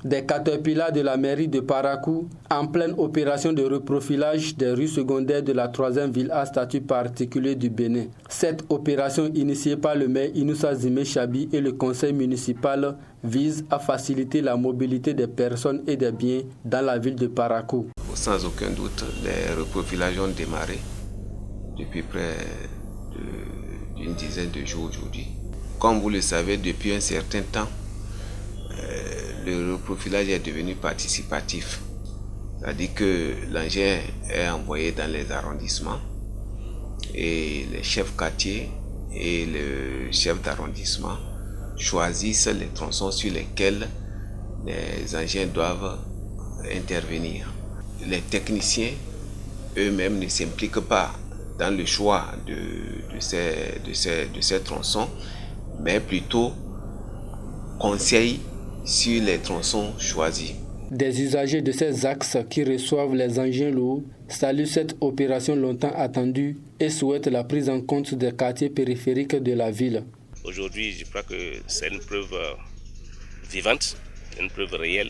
Des caterpillars de la mairie de Parakou en pleine opération de reprofilage des rues secondaires de la 3e ville à statut particulier du Bénin. Cette opération initiée par le maire Inoussa Zimé Chabi et le conseil municipal vise à faciliter la mobilité des personnes et des biens dans la ville de Parakou. Sans aucun doute, les reprofilages ont démarré depuis près d'une dizaine de jours aujourd'hui. Comme vous le savez, depuis un certain temps, le reprofilage est devenu participatif. C'est-à-dire que l'engin est envoyé dans les arrondissements et les chefs quartiers et le chef d'arrondissement choisissent les tronçons sur lesquels les engins doivent intervenir. Les techniciens eux-mêmes ne s'impliquent pas dans le choix de ces tronçons, mais plutôt conseillent sur les tronçons choisis. Des usagers de ces axes qui reçoivent les engins lourds saluent cette opération longtemps attendue et souhaitent la prise en compte des quartiers périphériques de la ville. Aujourd'hui, je crois que c'est une preuve vivante, une preuve réelle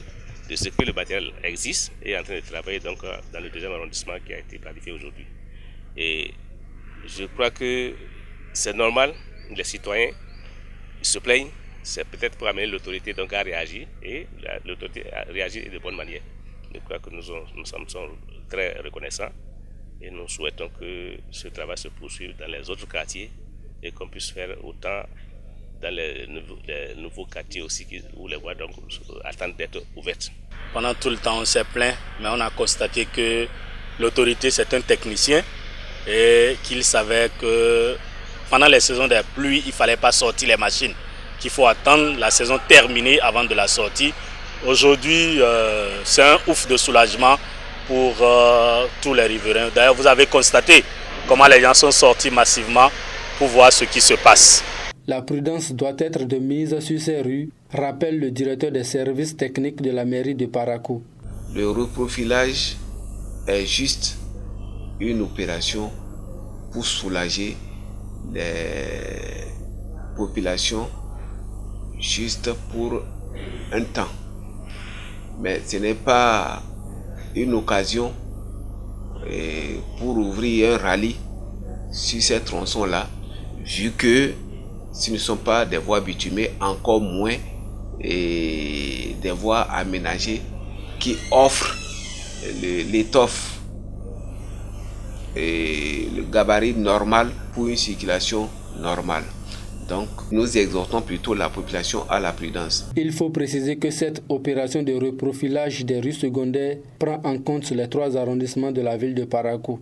de ce que le matériel existe et est en train de travailler donc, dans le 2e arrondissement qui a été planifié aujourd'hui. Et je crois que c'est normal, les citoyens se plaignent. C'est peut-être pour amener l'autorité donc à réagir et l'autorité à réagir de bonne manière. Je crois que nous sommes très reconnaissants et nous souhaitons que ce travail se poursuive dans les autres quartiers et qu'on puisse faire autant dans les nouveaux quartiers aussi où les voies donc attendent d'être ouvertes. Pendant tout le temps on s'est plaint, mais on a constaté que l'autorité c'est un technicien et qu'il savait que pendant les saisons des pluies, il ne fallait pas sortir les machines. Qu'il faut attendre la saison terminée avant de la sortie. Aujourd'hui, c'est un ouf de soulagement pour tous les riverains. D'ailleurs, vous avez constaté comment les gens sont sortis massivement pour voir ce qui se passe. La prudence doit être de mise sur ces rues, rappelle le directeur des services techniques de la mairie de Parakou. Le reprofilage est juste une opération pour soulager les populations juste pour un temps. Mais ce n'est pas une occasion pour ouvrir un rallye sur ces tronçons-là, vu que ce ne sont pas des voies bitumées, encore moins des voies aménagées qui offrent l'étoffe et le gabarit normal pour une circulation normale. Donc, nous exhortons plutôt la population à la prudence. Il faut préciser que cette opération de reprofilage des rues secondaires prend en compte les 3 arrondissements de la ville de Parakou.